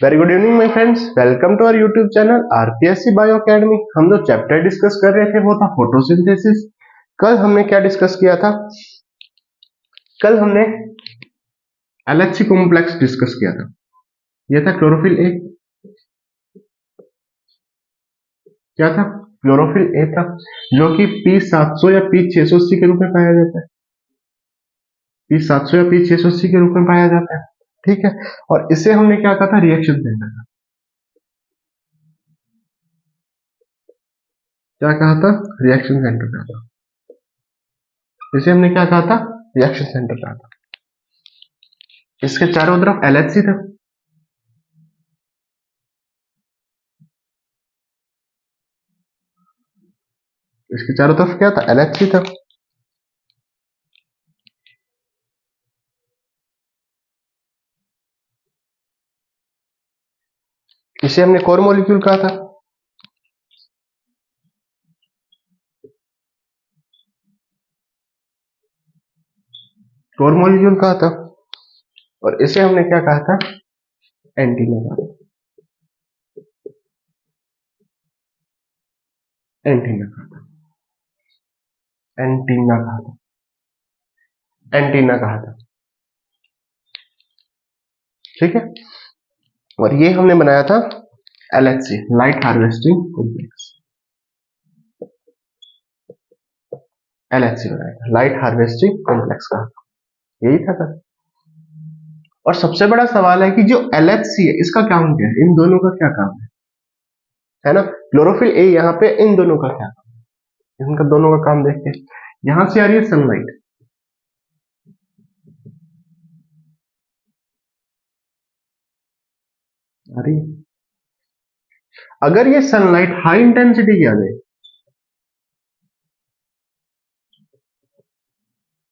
Very good evening my friends, welcome to our YouTube channel RPSC bio academy. हम जो chapter discuss कर रहे थे वो था फोटोसिंथेसिस। कल हमने क्या डिस्कस किया था? कल हमने एलएचसी कॉम्प्लेक्स डिस्कस किया था। यह था क्लोरोफिल ए। क्या था? क्लोरोफिल ए था, जो कि P700 या P680 के रूप में पाया जाता है। P700 या P680 के रूप में पाया जाता है, ठीक है। और इसे हमने क्या कहा था? रिएक्शन सेंटर का। क्या कहा था? रिएक्शन सेंटर कहा था। इसे हमने क्या कहा था? रिएक्शन सेंटर कहा था। इसके चारों तरफ एलएचसी था। इसके चारों तरफ क्या था? एलएचसी था। इसे हमने कोर मॉलिक्यूल कहा था। कोर मॉलिक्यूल कहा था। और इसे हमने क्या कहा था? एंटीना कहा था। एंटीना कहा था। एंटीना कहा था। एंटीना कहा था, ठीक है। और ये हमने बनाया था LHC, light harvesting complex. LHC बनाया था, लाइट हार्वेस्टिंग कॉम्प्लेक्स कहा था। यही था सर। और सबसे बड़ा सवाल है कि जो एलएचसी है इसका काम क्या है? इन दोनों का क्या काम है ना? क्लोरोफिल ए यहाँ पे, इन दोनों का क्या काम है? इनका दोनों का काम देखते हैं। यहां से आ रही है सनलाइट। आ रही है। अगर ये सनलाइट हाई इंटेंसिटी की आ जाए,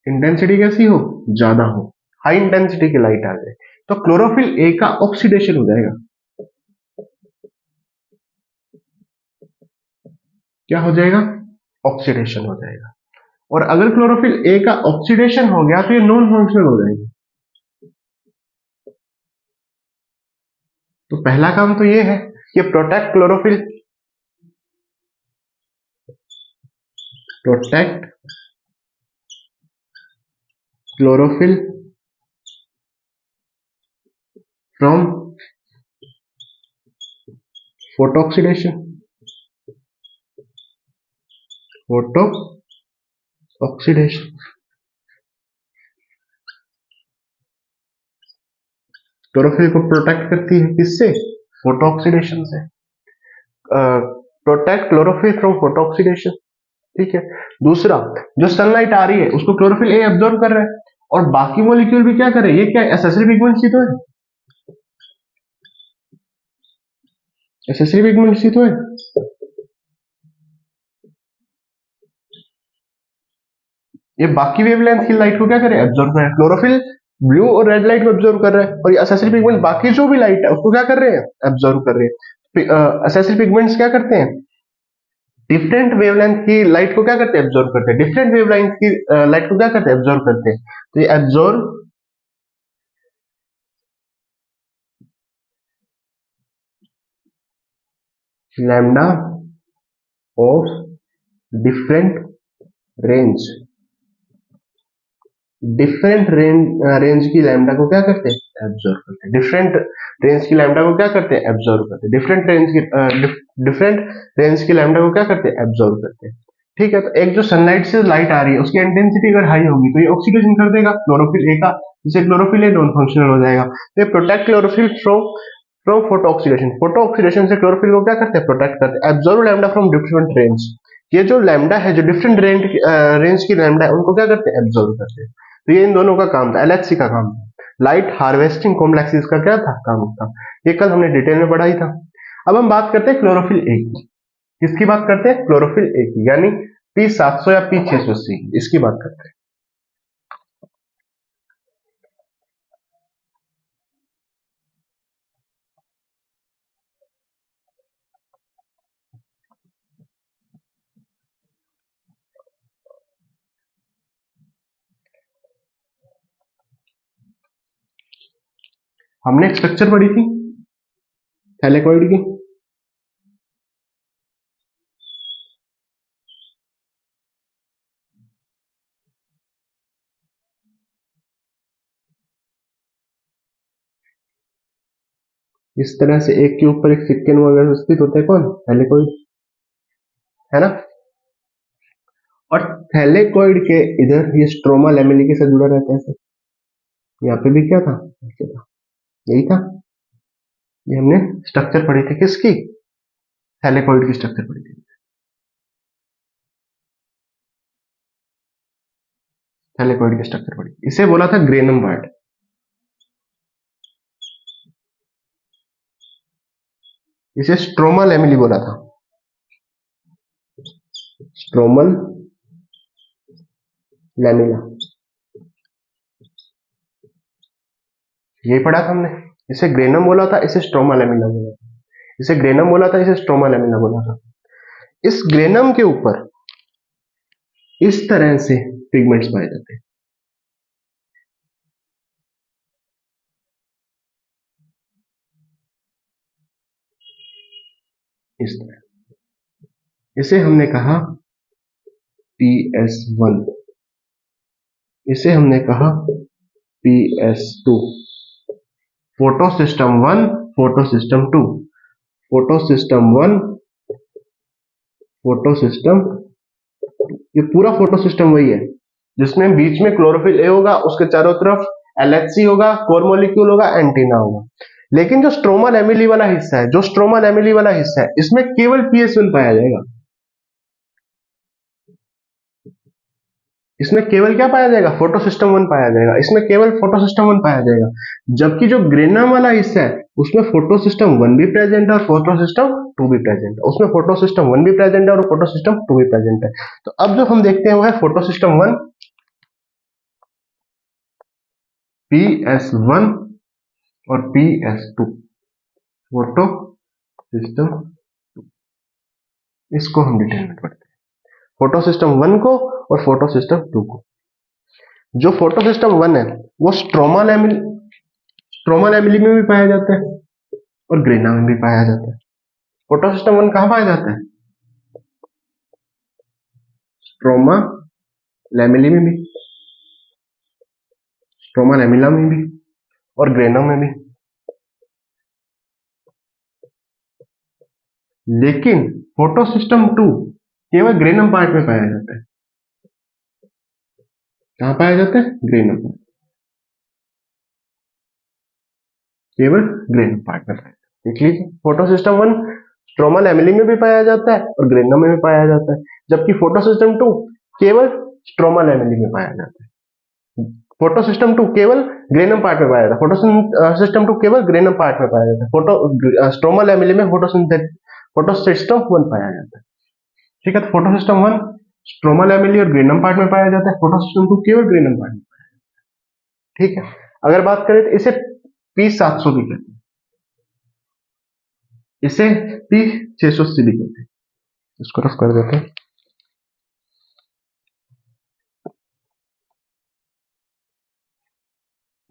इंटेंसिटी कैसी हो? ज्यादा हो, हाई इंटेंसिटी की लाइट आ जाए, तो क्लोरोफिल ए का ऑक्सीडेशन हो जाएगा। क्या हो जाएगा? ऑक्सीडेशन हो जाएगा। और अगर क्लोरोफिल ए का ऑक्सीडेशन हो गया तो ये नॉन फंक्शनल हो जाएगी। तो पहला काम तो ये है कि protect chlorophyll, protect chlorophyll from photo oxidation. Photo oxidation, chlorophyll को प्रोटेक्ट करती है किससे? फोटो ऑक्सीडेशन से। Protect chlorophyll from photo oxidation, ठीक है। दूसरा, जो सनलाइट आ रही है उसको क्लोरोफिल ए एब्जॉर्ब कर रहा है, और बाकी मॉलिक्यूल भी क्या कर रहे हैं? ये क्या एसेसरी पिगमेंट्स ही तो है। एसेसरी पिगमेंट्स ही तो है। ये बाकी वेवलेंथ की लाइट को क्या करे? एब्जॉर्ब कर रहा है। क्लोरोफिल ब्लू और रेड लाइट को एब्जॉर्ब कर रहा है, और ये एसेसरी पिगमेंट बाकी जो भी लाइट है उसको क्या कर रहे हैं? एब्जॉर्ब कर रहे हैं। एसेसरी पिगमेंट्स क्या करते हैं? डिफरेंट वेवलेंथ की लाइट को क्या करते हैं? एब्जॉर्ब करते हैं। डिफरेंट वेवलेंथ की लाइट को क्या करते हैं? एब्जॉर्ब करते हैं। तो ये absorb lambda of different range, different range की लैम्डा को क्या करते हैं? एब्जॉर्ब करते हैं। डिफरेंट रेंज की लैम्डा को क्या करते हैं? एब्जॉर्ब करते हैं। डिफरेंट रेंज की लैम्डा को क्या करते हैं? एब्जॉर्ब करते हैं, ठीक है। तो एक जो सनलाइट से लाइट आ रही है उसकी इंटेंसिटी अगर हाई होगी तो ये ऑक्सीडेशन कर देगा क्लोरोफिल ए का, जिससे क्लोरोफिल ए नॉन फंक्शनल हो जाएगा। तो ये protect chlorophyll from from photo oxidation. Photo oxidation से क्लोरोफिल को क्या करते हैं? प्रोटेक्ट करते हैं। Absorb lambda from different range, ये जो लैम्डा है, जो डिफरेंट रेंज की लैम्डा है, उनको क्या करते हैं? एब्जॉर्ब करते हैं। तो ये इन दोनों का काम था, एलएचसी का काम था। लाइट हार्वेस्टिंग कॉम्प्लेक्स का क्या था? काम था। ये कल हमने डिटेल में पढ़ा ही था। अब हम बात करते हैं क्लोरोफिल ए की। किसकी बात करते हैं? क्लोरोफिल ए की, यानी P700 या P680, इसकी बात करते हैं। हमने एक स्ट्रक्चर पढ़ी थी, थैलेकॉइड की। इस तरह से एक के ऊपर एक सिक्के वगैरह स्थित होते हैं, कौन? थैलेकॉइड, है ना। और थैलेकॉइड के इधर ये स्ट्रोमा लैमेली के साथ जुड़ा रहता है सर। यहाँ पे भी क्या था? ऐसे था, यही था। ये हमने स्ट्रक्चर पढ़ी थी किसकी? थैलेकॉइड की स्ट्रक्चर पढ़ी थी। थैलेकॉइड की स्ट्रक्चर पढ़ी, इसे बोला था ग्रेनम पार्ट। इसे स्ट्रोमा लैमेली बोला था, स्ट्रोमल लैमेला, यही पढ़ा था हमने। इसे ग्रेनम बोला था, इसे स्ट्रोमा लैमेला बोला था। इसे ग्रेनम बोला था, इसे स्ट्रोमा लैमेला बोला था। इस ग्रेनम के ऊपर इस तरह से पिगमेंट्स पाए जाते हैं, इस तरह। इसे हमने कहा PS1, इसे हमने कहा PS2। Photo system 1, photo system 2, photo system 1, photo system, ये पूरा फोटो सिस्टम वही है जिसमें बीच में क्लोरोफिल ए होगा, उसके चारों तरफ LHC होगा, कोर मॉलिक्यूल होगा, एंटीना होगा। लेकिन जो स्ट्रोमा लैमेली वाला हिस्सा है, जो स्ट्रोमा लैमेली वाला हिस्सा है, इसमें केवल PS1 पाया जाएगा। इसमें केवल क्या पाया जाएगा? फोटो सिस्टम 1 पाया जाएगा। इसमें केवल फोटो सिस्टम 1 पाया जाएगा। जबकि जो ग्रेनम वाला हिस्सा है उसमें फोटो सिस्टम 1 भी प्रेजेंट है और फोटो सिस्टम 2 भी प्रेजेंट है। उसमें फोटो सिस्टम 1 भी प्रेजेंट है और फोटो सिस्टम 2 भी प्रेजेंट है। तो अब जो हम देखते हैं वो है फोटो सिस्टम 1, PS1 और PS2, फोटो सिस्टम, इसको हम डिटेल में पढ़ते हैं, फोटो सिस्टम 1 को और फोटो सिस्टम 2 को। जो फोटो सिस्टम 1 है वो स्ट्रोमा लैमेली में भी पाया जाता है और ग्रेना में भी पाया जाता है। फोटो सिस्टम 1 कहां पाया जाता है? स्ट्रोमा लैमेली में भी, स्ट्रोमा लैमेला में भी और ग्रेना में भी। लेकिन फोटो सिस्टम 2 केवल ग्रेनम पार्ट में पाया जाता है। कहां पाया जाता है? ग्रेनम पार्ट, केवल ग्रेनम पार्ट में पाया जाता है। देख लीजिए, फोटो सिस्टम 1 स्ट्रोमा लैमेली में भी पाया जाता है और ग्रेनम में भी पाया जाता है, जबकि फोटो सिस्टम 2 केवल स्ट्रोमा लैमेली में पाया जाता है। फोटो सिस्टम 2 केवल ग्रेनम पार्ट में पाया जाता है, फोटो सिस्टम 2 केवल ग्रेनम पार्ट में पाया जाता है। फोटो स्ट्रोमा लैमेली में फोटो सिस्टम 1 पाया जाता है। ठीक है, तो फोटो सिस्टम 1 स्ट्रोमा लैमेली और ग्रेनम पार्ट में पाया जाता है, फोटो सिस्टम 2 केवल ग्रेनम पार्ट में। ठीक है, अगर बात करें तो इसे P700 भी कहते हैं, इसे P680 भी कहते हैं। इसको रफ कर देते हैं।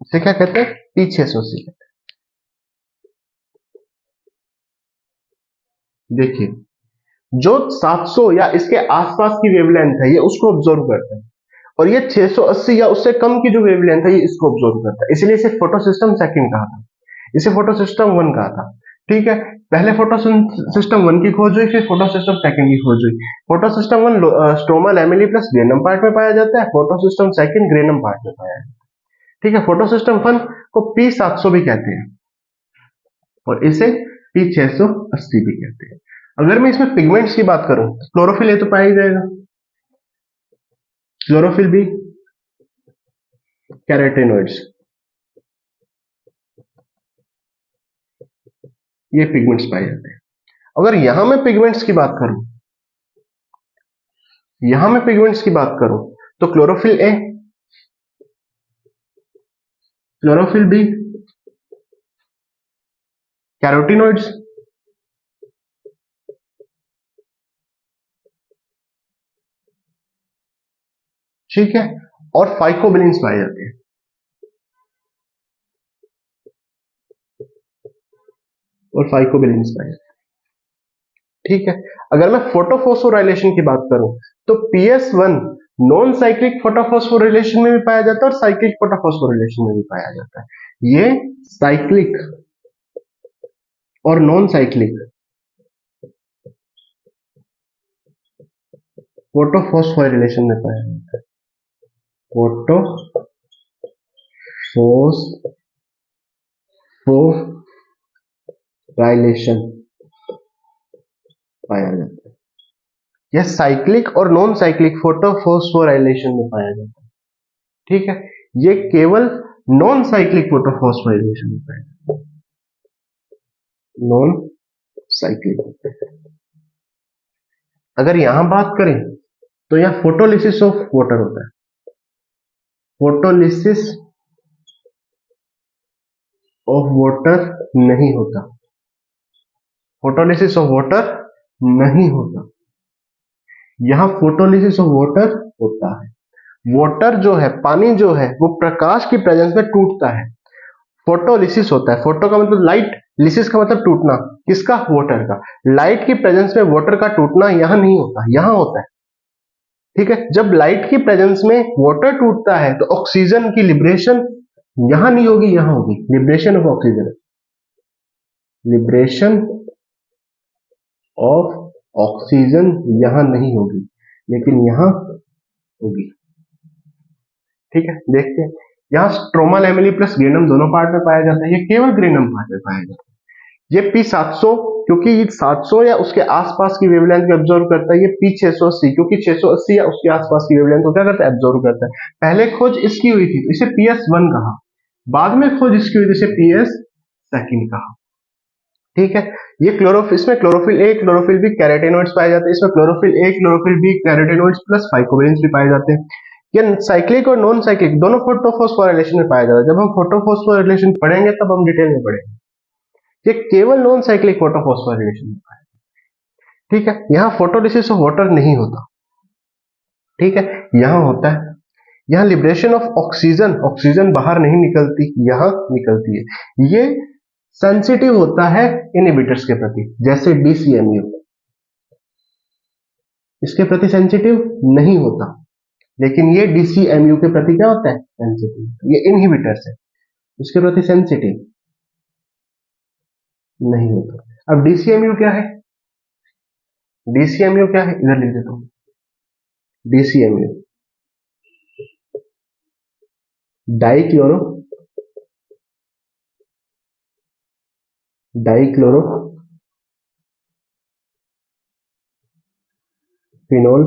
इसे क्या कहते हैं? P680 कहते हैं। देखिए, जो 700 या इसके आसपास की वेवलेंथ है ये उसको ऑब्जर्व करता है, और ये 680 या उससे कम की जो वेवलेंथ है ये इसको ऑब्जर्व करता है। इसलिए इसे फोटो सिस्टम सेकंड कहा था, इसे फोटो सिस्टम 1 कहा था। ठीक है, पहले फोटो सिस्टम 1 की खोज हुई, फिर फोटो सिस्टम सेकंड की खोज हुई। Photo system 1 stroma lamellae plus granum part में पाया जाता है, photo system second granum part में पाया जाता है। ठीक है, फोटो सिस्टम 1 को P700 भी कहते हैं और इसे P680 भी कहते हैं। अगर मैं इसमें पिगमेंट्स की बात करूं, क्लोरोफिल ये तो पाया ही जाएगा, क्लोरोफिल भी, कैरोटेनॉइड्स, ये पिगमेंट्स पाए जाते हैं। अगर यहां मैं पिगमेंट्स की बात करूं, यहां मैं पिगमेंट्स की बात करूं तो chlorophyll A, chlorophyll B, carotenoids, ठीक है, और फाइकोबिलिन्स पाए जाते हैं। और फाइकोबिलेंस पाया जाता है। ठीक है, अगर मैं फोटोफॉस्फोराइलेशन की बात करूं तो PS1 नॉन साइक्लिक फोटोफॉस्फोराइलेशन में भी पाया जाता है और साइक्लिक फोटोफॉस्फोराइलेशन में भी पाया जाता है। ये साइक्लिक और नॉन साइक्लिक फोटोफॉस्फोराइलेशन में पाया जाता है। फोटोफॉस्फोराइलेशन पाया जाता है। यह साइक्लिक और नॉन साइक्लिक फोटोफॉस्फोराइलेशन में पाया जाता है। ठीक है, ये केवल नॉन साइक्लिक फोटोफॉस्फोराइलेशन में पाया जाता है, नॉन साइक्लिक। अगर यहां बात करें तो यहां फोटोलिसिस ऑफ वाटर होता है, फोटोलिसिस ऑफ वाटर नहीं होता, फोटोलिसिस ऑफ वाटर नहीं होता, यहां फोटोलिसिस ऑफ वाटर होता है। वाटर जो है, पानी जो है, वो प्रकाश की प्रेजेंस में टूटता है, फोटोलिसिस होता है। फोटो का मतलब लाइट, लिसिस का मतलब टूटना, किसका? वाटर का। लाइट की प्रेजेंस में वाटर का टूटना यहां नहीं होता, यहां होता है। ठीक है, जब लाइट की प्रेजेंस में वाटर टूटता है तो ऑक्सीजन की लिबरेशन यहां नहीं होगी, यहां होगी, liberation of oxygen, liberation of oxygen यहां नहीं होगी, लेकिन यहां होगी। ठीक है, देखते हैं। यहाँ स्ट्रोमा लैमेली प्लस ग्रेनम दोनों पार्ट में पाया जाता है, ये केवल ग्रेनम पार्ट में पाया जाता है। ये P700 क्योंकि ये 700 या उसके आसपास की वेवलेंथ को एब्जॉर्व करता है, ये P680 क्योंकि 680 या उसके आसपास की वेवलेंथ को क्या करता है? एब्जॉर्व करता है। पहले खोज इसकी हुई थी तो इसे PS1 कहा, बाद में खोज इसकी हुई थी इसे PS2 कहा। ठीक है, ये क्लोरोफिल, इसमें chlorophyll A, chlorophyll B, carotenoids पाए जाते हैं। इसमें chlorophyll A, chlorophyll B, carotenoids plus फाइकोबिलेंस भी पाए जाते हैं। ये साइक्लिक और नॉन साइक्लिक दोनों फोटोफॉस्फोराइलेशन में पाया जाता है। जब हम फोटोफॉस्फोराइलेशन पढ़ेंगे तब हम डिटेल में पढ़ेंगे। ये केवल नॉन साइक्लिक फोटोफॉस्फोराइलेशन में पाया जाता है। ठीक है, यहाँ फोटोलिसिस ऑफ वाटर नहीं होता। ठीक है, यहाँ होता है। यहाँ लिबरेशन ऑफ ऑक्सीजन, ऑक्सीजन बाहर नहीं निकलती, यहाँ निकलती है। ये सेंसिटिव होता है इनहिबिटर्स के प्रति, जैसे DCMU इसके प्रति सेंसिटिव नहीं होता, लेकिन ये DCMU के प्रति क्या होता है? सेंसिटिव। ये इनहिबिटर्स है, इसके प्रति सेंसिटिव नहीं होता। अब DCMU क्या है? DCMU क्या है? इधर लिख देता हूं, DCMU dichloro phenol,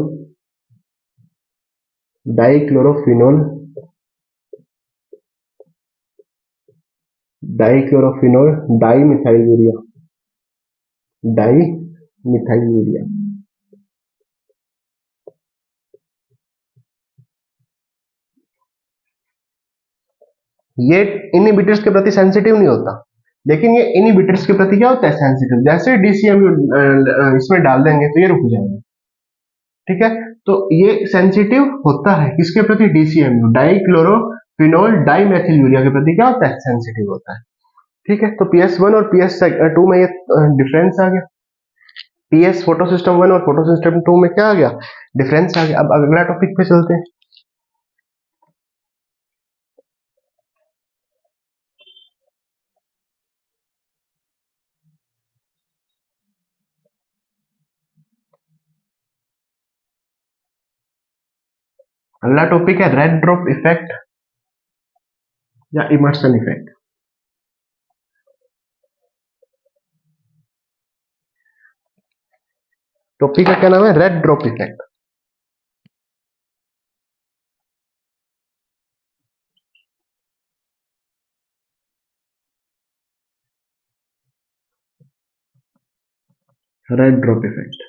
dichlorophenol, dichlorophenol dimethyl urea, dimethyl urea. ये इनहिबिटर्स के प्रति सेंसिटिव नहीं होता, लेकिन ये इनहिबिटर्स के प्रति क्या होता है? सेंसिटिव। जैसे DCMU इसमें डाल देंगे तो ये रुक जाएगा। ठीक है, तो ये सेंसिटिव होता है किसके प्रति? DCMU डाइक्लोरोफिनोल डाइमेथिल यूरिया के प्रति क्या होता है? सेंसिटिव होता है। ठीक है, तो PS1 और PS2 में ये डिफरेंस आ गया। PS फोटो सिस्टम 1 और फोटो सिस्टम 2 में क्या आ गया? डिफरेंस आ गया। अब अगला टॉपिक पे चलते हैं। अगला टॉपिक है रेड ड्रॉप इफेक्ट या इमर्सन इफेक्ट। टॉपिक का क्या नाम है? Red drop effect. Red drop effect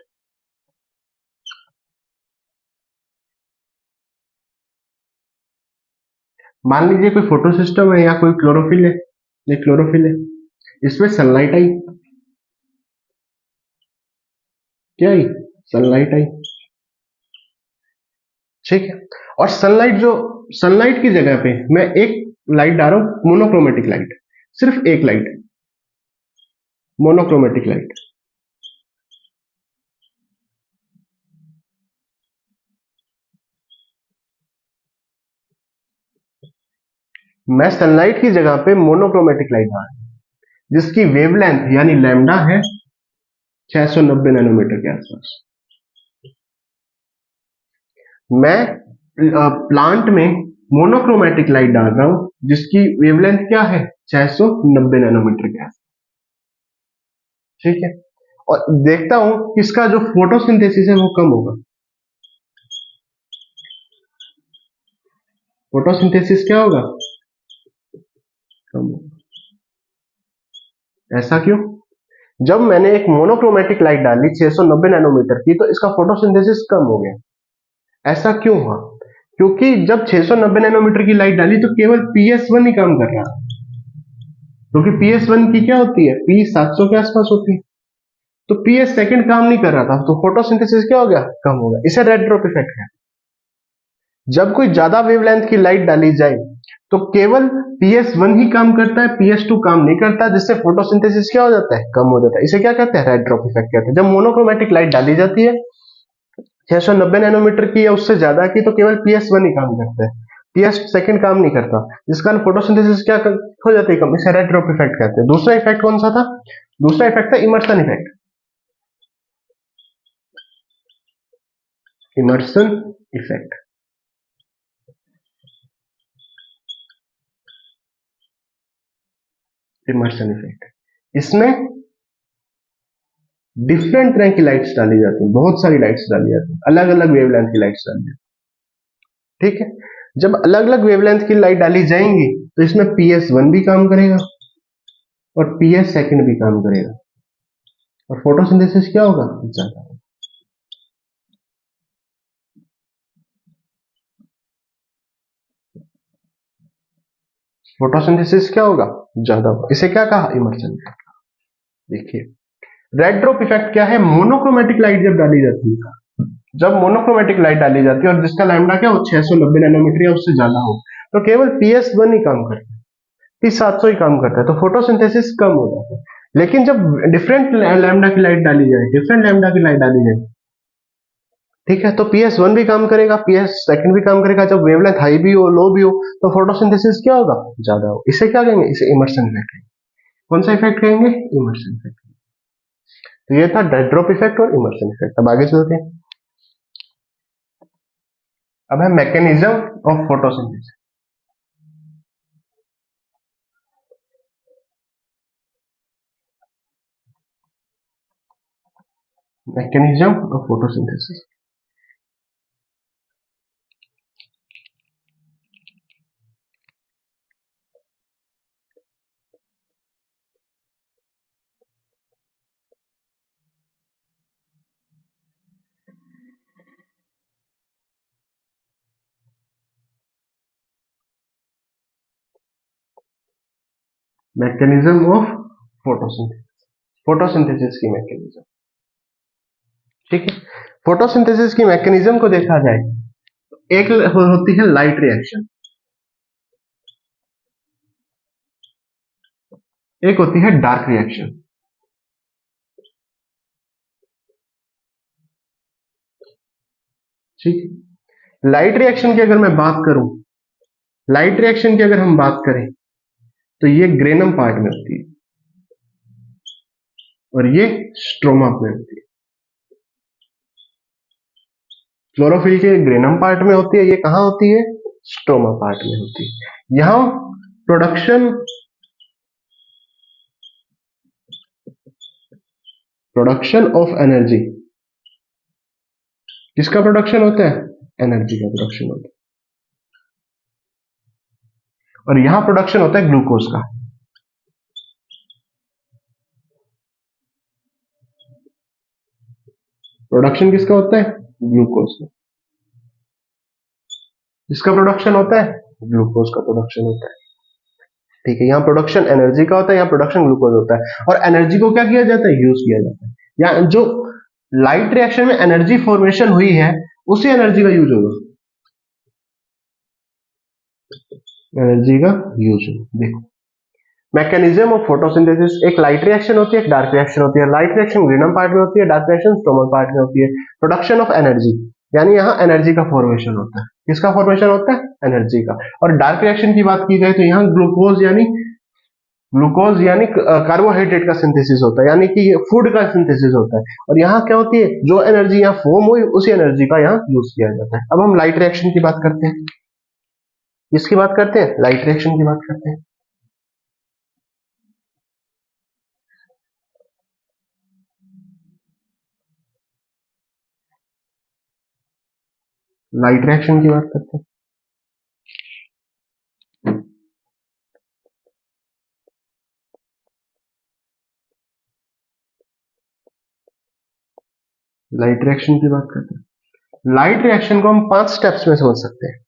मान लीजिए कोई फोटो सिस्टम है या कोई क्लोरोफिल है, ये क्लोरोफिल है, इसमें सनलाइट आई, क्या आई? सनलाइट आई। ठीक है, और सनलाइट की जगह पे मैं एक लाइट डाल रहा हूं, मोनोक्रोमेटिक लाइट, सिर्फ एक लाइट, मोनोक्रोमेटिक लाइट। मैं सनलाइट की जगह पे मोनोक्रोमेटिक लाइट डाल रहा हूं जिसकी वेवलेंथ यानी लैम्डा है 690 नैनोमीटर के आसपास। मैं प्लांट में मोनोक्रोमेटिक लाइट डाल रहा हूं जिसकी वेवलेंथ क्या है 690 नैनोमीटर के आसपास। ठीक है, और देखता हूं कि इसका जो फोटोसिंथेसिस है वो कम होगा। फोटोसिंथेसिस क्या होगा, कम होगा। ऐसा क्यों? जब मैंने एक मोनोक्रोमेटिक लाइट डाली 690 नैनोमीटर की तो इसका फोटोसिंथेसिस कम हो गया। ऐसा क्यों हुआ? क्योंकि जब 690 नैनोमीटर की लाइट डाली तो केवल PS1 ही काम कर रहा, क्योंकि PS1 की क्या होती है, P 700 के आसपास होती है। तो PS सेकंड काम नहीं कर रहा था तो फोटोसिंथेसिस क्या हो गया, कम हो गया। इसे रेड ड्रॉप इफेक्ट है। जब कोई ज्यादा वेवलेंथ की लाइट डाली जाए तो केवल PS1 ही काम करता है, PS2 काम नहीं करता, जिससे फोटोसिंथेसिस क्या हो जाता है, कम हो जाता है। इसे क्या कहते हैं, रेड ड्रॉप इफेक्ट कहते हैं। जब मोनोक्रोमेटिक लाइट डाली जाती है 690 नैनोमीटर की या उससे ज्यादा की तो केवल PS1 ही काम करता है, PS सेकंड काम नहीं करता, जिस कारण फोटोसिंथेसिस क्या हो जाती है, कम। इसे रेड ड्रॉप इफेक्ट कहते हैं। दूसरा इफेक्ट कौन सा था? दूसरा इफेक्ट था Emerson effect. Emerson effect, Emerson effect, इसमें डिफरेंट तरह की लाइट्स डाली जाती हैं, बहुत सारी लाइट्स डाली जाती हैं, अलग अलग वेवलेंथ की लाइट्स डाली जाती है। ठीक है, जब अलग अलग वेवलेंथ की लाइट डाली जाएंगी तो इसमें PS1 भी काम करेगा और PS सेकंड भी काम करेगा और फोटोसिंथेसिस क्या होगा, ज्यादा। फोटोसिंथेसिस क्या होगा, ज्यादा होगा। इसे क्या कहा, इमर्सन इफेक्ट। देखिए, रेड ड्रॉप इफेक्ट क्या है, मोनोक्रोमेटिक लाइट जब डाली जाती है, जब मोनोक्रोमेटिक लाइट डाली जाती है और जिसका लैम्डा क्या हो 690 नैनोमीटर या उससे ज्यादा हो तो केवल PS1 ही काम करता है, P700 ही काम करता है, तो फोटोसिंथेसिस कम हो जाता है। लेकिन जब डिफरेंट लैम्डा की लाइट डाली जाए, डिफरेंट लैम्डा की लाइट डाली जाए, ठीक है, तो PS1 भी काम करेगा, PS सेकंड भी काम करेगा। जब वेवलेंथ हाई भी हो लो भी हो तो फोटोसिंथेसिस क्या होगा, ज्यादा हो। इसे क्या कहेंगे, इसे इमर्सन इफेक्ट। कौन सा इफेक्ट कहेंगे, इमर्सन इफेक्ट। तो ये था डेड ड्रॉप इफेक्ट और इमर्सन इफेक्ट। अब आगे चलते हैं। अब है mechanism of photosynthesis. Mechanism of photosynthesis. Mechanism of photosynthesis, photosynthesis की मैकेनिज्म। ठीक है, फोटोसिंथेसिस की मैकेनिज्म को देखा जाए तो एक होती है लाइट रिएक्शन, एक होती है डार्क रिएक्शन। ठीक है, लाइट रिएक्शन की अगर मैं बात करूं, लाइट रिएक्शन की अगर हम बात करें तो ये ग्रेनम पार्ट में होती है और ये स्ट्रोमा में होती है। क्लोरोफिल के ग्रेनम पार्ट में होती है, ये कहां होती है, स्ट्रोमा पार्ट में होती है। यहां प्रोडक्शन प्रोडक्शन ऑफ एनर्जी, किसका प्रोडक्शन होता है, एनर्जी का प्रोडक्शन होता है। और यहां प्रोडक्शन होता है ग्लूकोज का। प्रोडक्शन किसका होता है, ग्लूकोज का। जिसका प्रोडक्शन होता है, ग्लूकोज का प्रोडक्शन होता है। ठीक है, यहाँ प्रोडक्शन एनर्जी का होता है, यहाँ प्रोडक्शन ग्लूकोज होता है। और एनर्जी को क्या किया जाता है, यूज किया जाता है। या जो लाइट रिएक्शन में एनर्जी फॉर्मेशन हुई है उसी एनर्जी का यूज होगा, एनर्जी का यूज होगा। देखो, मैकेनिज्म ऑफ फोटोसिंथेसिस, एक लाइट रिएक्शन होती है, एक डार्क रिएक्शन होती है। लाइट रिएक्शन ग्रीनम पार्ट में होती है, डार्क रिएक्शन स्ट्रोमल पार्ट में होती है। प्रोडक्शन ऑफ एनर्जी, यानी यहाँ एनर्जी का फॉर्मेशन होता है। किसका फॉर्मेशन होता है? एनर्जी का। और डार्क रिएक्शन की बात की जाए तो यहाँ ग्लूकोज यानी कार्बोहाइड्रेट का सिंथेसिस होता है, यानी कि फूड का सिंथेसिस होता है। और यहाँ क्या होती है, जो एनर्जी यहाँ फॉर्म हुई उसी एनर्जी का यहाँ यूज किया जाता है। अब हम लाइट रिएक्शन की बात करते हैं। किसकी बात करते हैं? लाइट रिएक्शन की बात करते हैं। लाइट रिएक्शन की बात करते हैं। लाइट रिएक्शन की बात करते हैं। लाइट रिएक्शन को हम 5 स्टेप्स में समझ सकते हैं।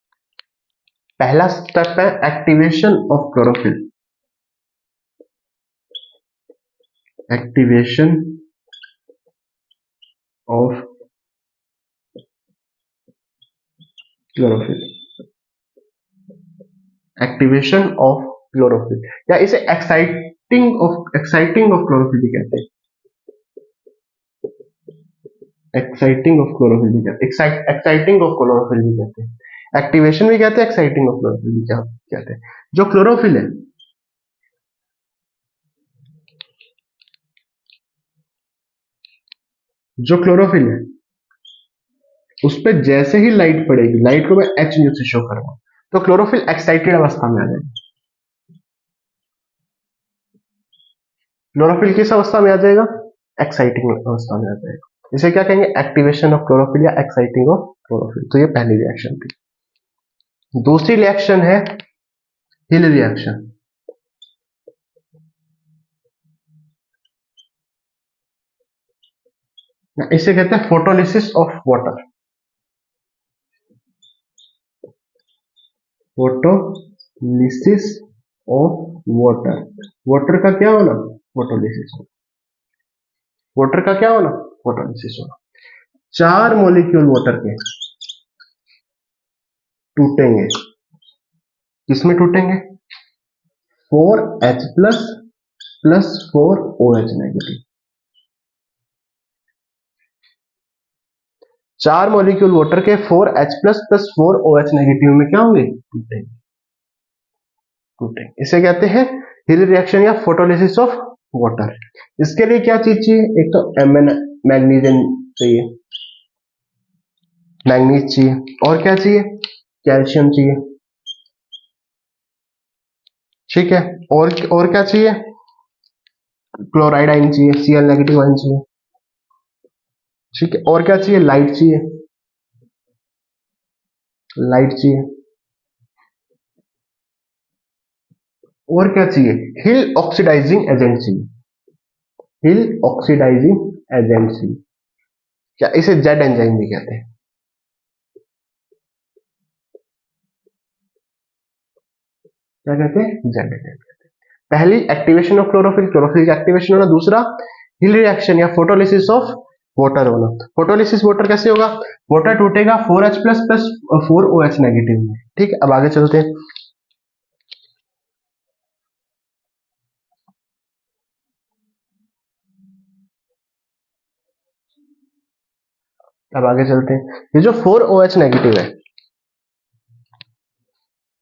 पहला स्टेप है activation of chlorophyll. Activation of chlorophyll. Activation of chlorophyll या इसे एक्साइटिंग ऑफ क्लोरोफिल भी कहते हैं। एक्साइटिंग ऑफ क्लोरोफिल भी कहते हैं। एक्साइटिंग ऑफ क्लोरोफिल भी कहते हैं। एक्टिवेशन भी कहते हैं, एक्साइटिंग ऑफ क्लोरोफिल भी कहते हैं। जो क्लोरोफिल है, जो क्लोरोफिल है उस पर जैसे ही लाइट पड़ेगी, लाइट को मैं एच न्यू से शो कर रहा हूं, तो क्लोरोफिल एक्साइटेड अवस्था में आ जाएगा। क्लोरोफिल किस अवस्था में आ जाएगा? एक्साइटिंग अवस्था में आ जाएगा। इसे क्या कहेंगे? एक्टिवेशन ऑफ क्लोरोफिल या एक्साइटिंग ऑफ क्लोरोफिल। तो ये पहली रिएक्शन थी। दूसरी रिएक्शन है हिल रिएक्शन। इसे कहते हैं photolysis of water. Photolysis of water. Water का क्या होना? फोटोलिसिस होना। वाटर का क्या होना? फोटोलिसिस होना। 4 मॉलिक्यूल वाटर के टूटेंगे। किसमें टूटेंगे? 4H plus plus 4OH negative. 4 molecule water के 4H plus plus 4OH negative में क्या होंगे? टूटेंगे। टूटेंगे। इसे कहते हैं हिल रिएक्शन या फोटोलिसिस ऑफ वाटर। इसके लिए क्या चीज चाहिए? एक तो मैग्नीशियम चाहिए, मैग्नीज चाहिए, और क्या चाहिए? कैल्शियम चाहिए। ठीक है। और क्या चाहिए? क्लोराइड आयन चाहिए, Cl नेगेटिव आयन चाहिए। ठीक है। और क्या चाहिए? लाइट चाहिए, लाइट चाहिए। और क्या चाहिए? हिल ऑक्सीडाइजिंग एजेंट चाहिए, हिल ऑक्सीडाइजिंग एजेंट चाहिए। क्या इसे जेड एंजाइम भी कहते हैं? क्या कहते हैं? जेड एंजाइम कहते हैं। पहली एक्टिवेशन ऑफ क्लोरोफिल, क्लोरोफिल का एक्टिवेशन होना। दूसरा हिल रिएक्शन या फोटोलिसिस ऑफ वाटर होना। फोटोलिसिस वाटर कैसे होगा? वाटर टूटेगा 4H plus plus 4OH negative में। ठीक है। अब आगे चलते हैं। अब आगे चलते हैं। ये जो 4OH नेगेटिव है,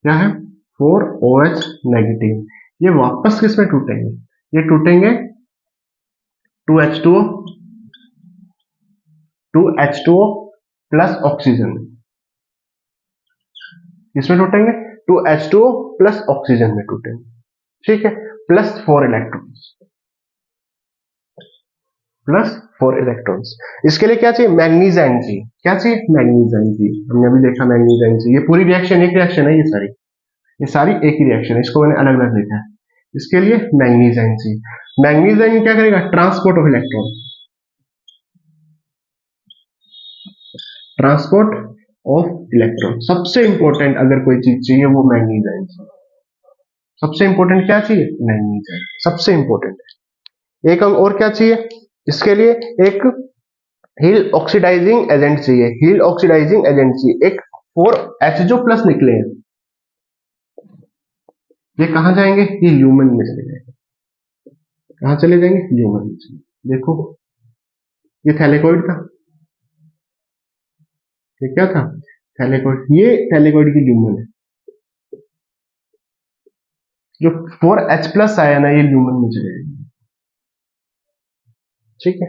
क्या है? 4OH negative. ये वापस किस में टूटेंगे? ये टूटेंगे 2H2O 2H2O प्लस ऑक्सीजन में। किसमें टूटेंगे? 2H2O प्लस ऑक्सीजन में टूटेंगे। ठीक है। Plus 4 electrons, plus 4 electrons. इसके लिए क्या चाहिए? मैग्नीज आयन चाहिए। क्या चाहिए? मैग्नीज आयन चाहिए। हमने अभी देखा मैग्नीज आयन चाहिए। ये पूरी रिएक्शन एक रिएक्शन है, ये सारी एक ही रिएक्शन है। इसको मैंने अलग अलग लिखा है। इसके लिए मैग्नीज आयन चाहिए। मैग्नीज आयन क्या करेगा? Transport of electron, transport of electron. सबसे इंपॉर्टेंट अगर कोई चीज चाहिए वो मैग्नीज आयन चाहिए। सबसे इंपॉर्टेंट क्या चाहिए? मैग्नीज आयन सबसे इंपॉर्टेंट है। एक और क्या चाहिए इसके लिए? एक हील ऑक्सीडाइजिंग एजेंट चाहिए, हील ऑक्सीडाइजिंग एजेंट चाहिए। एक 4H जो प्लस निकले हैं, ये कहाँ जाएंगे, ये ल्यूमेन में चले जाएंगे। कहाँ चले जाएंगे, ल्यूमेन में चले। देखो ये थैलेकॉइड था, ये क्या था, थैलेकॉइड। ये थैलेकॉइड की ल्यूमेन है। जो 4H+ आयन है ये ल्यूमेन में चले जाएंगे। ठीक है।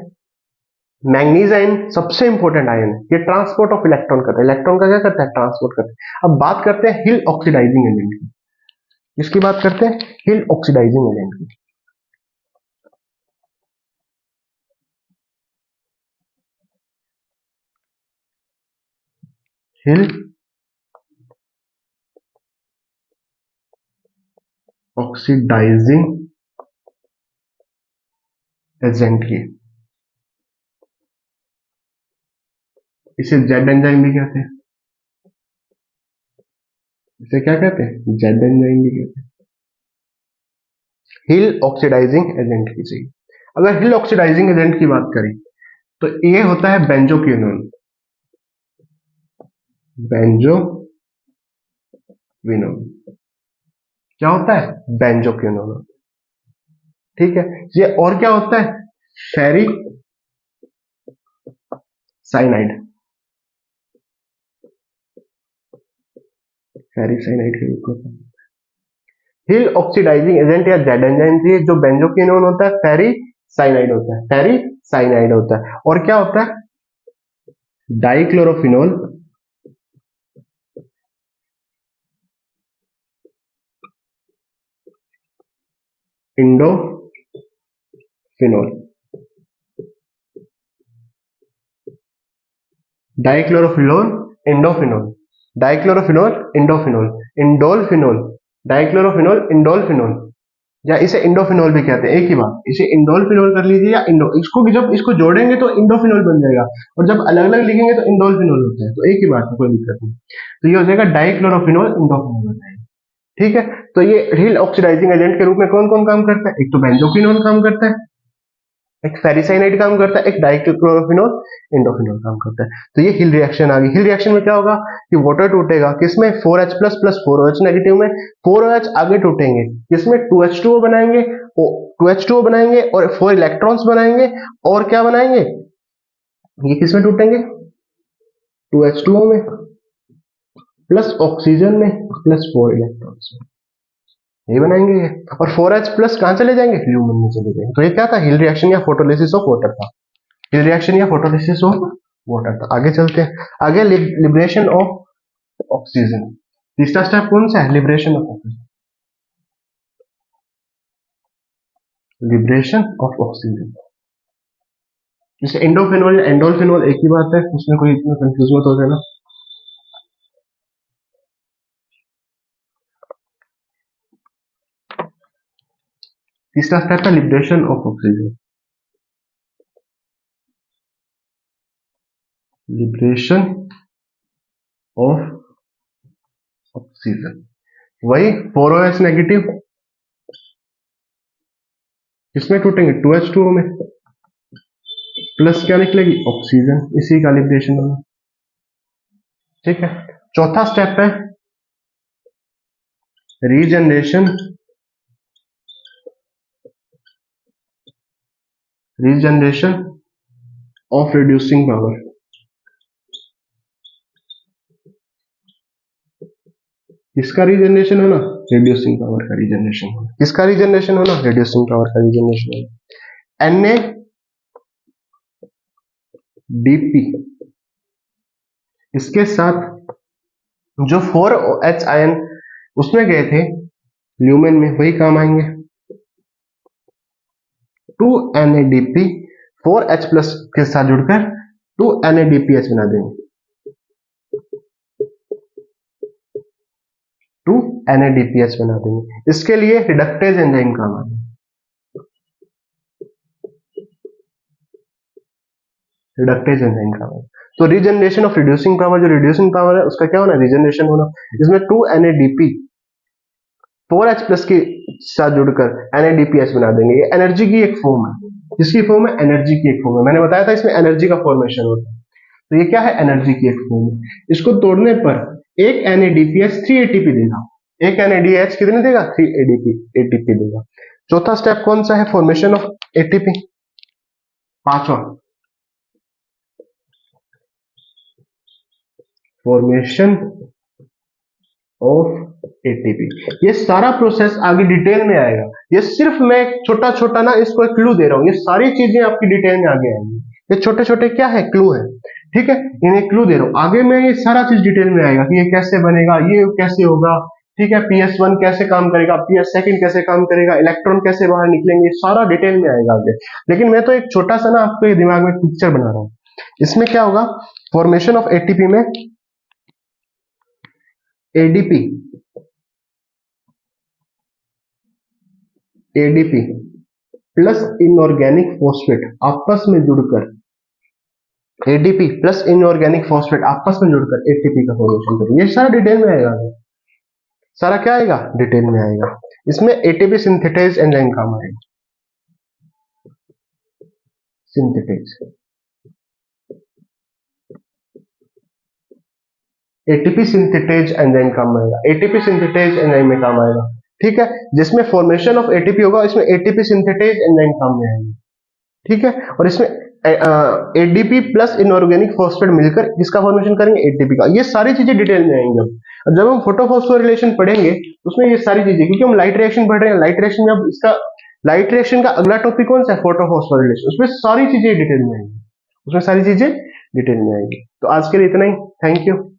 मैंगनीज आयन सबसे इंपॉर्टेंट आयन है, ये ट्रांसपोर्ट ऑफ इलेक्ट्रॉन करता है। इलेक्ट्रॉन का क्या करता है, ट्रांसपोर्ट करता है। अब बात करते हैं हिल ऑक्सीडाइजिंग एजेंट की। इसकी बात करते हैं हिल ऑक्सीडाइजिंग एजेंट की। हिल ऑक्सीडाइजिंग एजेंट की, इसे जेड एंजाइम भी कहते हैं। इसे क्या कहते हैं, जेड एंजाइम भी कहते हैं। हिल ऑक्सीडाइजिंग एजेंट की चाहिए। अगर हिल ऑक्सीडाइजिंग एजेंट की बात करें तो ये होता है बेंजोक्विनोन। बेंजोक्विनोन क्या होता है, बेंजोक्विनोन। ठीक है। ये और क्या होता है, फेरी साइनाइड। फेरी साइनाइड के रूप में हिल ऑक्सीडाइजिंग एजेंट या जेड एंजाइम से जो बेंजोक्विनोन होता है, फेरी साइनाइड होता है। फेरी साइनाइड होता है। और क्या होता है, डाइक्लोरोफिनोल, इंडोफिनोल। डाइक्लोरोफिनोल, इंडोफिनोल, डाइक्लोरोफिनोल, इंडोफिनोल, इंडोलफिनोल, डाइक्लोरोफिनोल, इंडोलफिनोल, या इसे इंडोफिनोल भी कहते हैं। एक ही बात, इसे इंडोलफिनोल कर लीजिए या इंडो, इसको जब इसको जोड़ेंगे तो इंडोफिनोल बन जाएगा, और जब अलग अलग लिखेंगे तो इंडोलफिनोल होता है। तो एक ही बात है, कोई दिक्कत नहीं। तो ये हो जाएगा डाइक्लोरोफिनोल, इंडोफिनोल हो जाएगा। ठीक है। तो ये हिल ऑक्सीडाइजिंग एजेंट के रूप में कौन कौन काम करता है, एक तो बेंजोक्विनोन काम करता है, एक फेरिसाइनाइड काम करता है, एक डाइक्लोरोफिनोल, इंडोफिनोल काम करता है। तो ये हिल रिएक्शन आ गई। हिल रिएक्शन में क्या होगा कि वाटर टूटेगा किसमें, 4H+ प्लस 4OH नेगेटिव में। 4OH आगे टूटेंगे किसमें, 2H2O बनाएंगे, 2H2O बनाएंगे और 4 इलेक्ट्रॉन्स बनाएंगे। और क्या बनाएंगे, ये किसमें टूटेंगे, 2H2O में प्लस ऑक्सीजन में प्लस 4 इलेक्ट्रॉन्स में, ये बनाएंगे ये। और 4H+ कहां चले जाएंगे, ल्यूमेन में चले जाएंगे। तो ये क्या था, हिल रिएक्शन या फोटोलिसिस ऑफ वाटर था। हिल रिएक्शन या फोटोलिसिस ऑफ वाटर था। आगे चलते हैं। आगे लिबरेशन ऑफ ऑक्सीजन। तीसरा स्टेप कौन सा है, liberation of oxygen. Liberation of oxygen, जैसे इंडोफिनोल या एंडोलफिनोल एक ही बात है, उसमें कोई इतना कंफ्यूज मत हो जाना। तीसरा स्टेप है liberation of oxygen. Liberation of oxygen, वही 4OH नेगेटिव किसमें टूटेंगे, 2H2O में, प्लस क्या निकलेगी, ऑक्सीजन। इसी का लिबरेशन होगा। ठीक है। चौथा स्टेप है regeneration, regeneration of reducing power. किसका रीजनरेशन होना, रिड्यूसिंग पावर का रीजनरेशन होना। किसका रीजनरेशन होना, रिड्यूसिंग पावर का रीजनरेशन होना। NADP, इसके साथ जो 4OH आयन उसमें गए थे ल्यूमेन में, वही काम आएंगे। 2NADP 4H+ के साथ जुड़कर 2NADPH बना देंगे। 2NADPH बना देंगे। इसके लिए रिडक्टेज एंजाइम काम आएगा। रिडक्टेज एंजाइम काम आएगा। तो रीजनरेशन ऑफ रिड्यूसिंग पावर, जो रिड्यूसिंग पावर है उसका क्या होना, रीजनरेशन होना। इसमें 2NADP 4H+ के साथ जुड़कर NADPH बना देंगे। ये एनर्जी की एक फॉर्म है। किसकी फॉर्म है, एनर्जी की एक फॉर्म है। मैंने बताया था इसमें एनर्जी का फॉर्मेशन होता है। तो ये क्या है, एनर्जी की एक फॉर्म है। इसको तोड़ने पर एक NADPH 3 ATP देगा। एक NADH कितने देगा? 3 ATP देगा। चौथा स्टेप कौन सा है? Formation of ATP। पांचवा फॉर्मेशन ऑफ एटीपी। ये सारा प्रोसेस आगे डिटेल में आएगा। ये सिर्फ मैं एक छोटा छोटा ना इसको एक क्लू दे रहा हूँ, ये सारी चीजें आपकी डिटेल में आगे आएंगी। ये छोटे छोटे क्या है? क्लू है, ठीक है, इन्हें क्लू दे रहा हूँ। आगे में ये सारा चीज डिटेल में आएगा कि ये कैसे बनेगा, ये कैसे होगा, ठीक है, PS1 कैसे काम करेगा, PS2 कैसे काम करेगा, इलेक्ट्रॉन कैसे बाहर निकलेंगे, सारा डिटेल में आएगा आगे। लेकिन मैं तो एक छोटा सा ना आपको ये दिमाग में पिक्चर बना रहा हूँ। इसमें क्या होगा? फॉर्मेशन ऑफ एटीपी में एडीपी प्लस इनऑर्गेनिक फॉस्फेट आपस में जुड़कर, एडीपी प्लस इनऑर्गेनिक फॉस्फेट आपस में जुड़कर एटीपी का फॉर्मेशन करेंगे। ये सारा डिटेल में आएगा। सारा क्या आएगा? डिटेल में आएगा। इसमें एटीपी सिंथेटाइज एंजाइम काम आएगा। सिंथेटाइज एटीपी सिंथेटाइज एंजाइम काम आएगा। एटीपी सिंथेटाइज एंजाइम में काम आएगा, ठीक है, जिसमें फॉर्मेशन ऑफ एटीपी होगा, इसमें एटीपी सिंथेटाइज एंजाइम काम में आएगी, ठीक है। और इसमें एडीपी प्लस इनऑर्गेनिक फॉस्फेट मिलकर किसका फॉर्मेशन करेंगे? एटीपी का। ये सारी चीजें डिटेल में आएंगे। अब जब हम फोटोफॉस्फोरिलेशन पढ़ेंगे उसमें ये सारी चीजें, क्योंकि हम लाइट रिएक्शन पढ़ रहे हैं, लाइट रिएक्शन में अब इसका लाइट रिएक्शन का अगला टॉपिक कौन सा है? फोटोफॉस्फोरिलेशन। उसमें सारी चीजें डिटेल में आएंगी, उसमें सारी चीजें डिटेल में आएंगी। तो आज के लिए इतना ही। Thank you.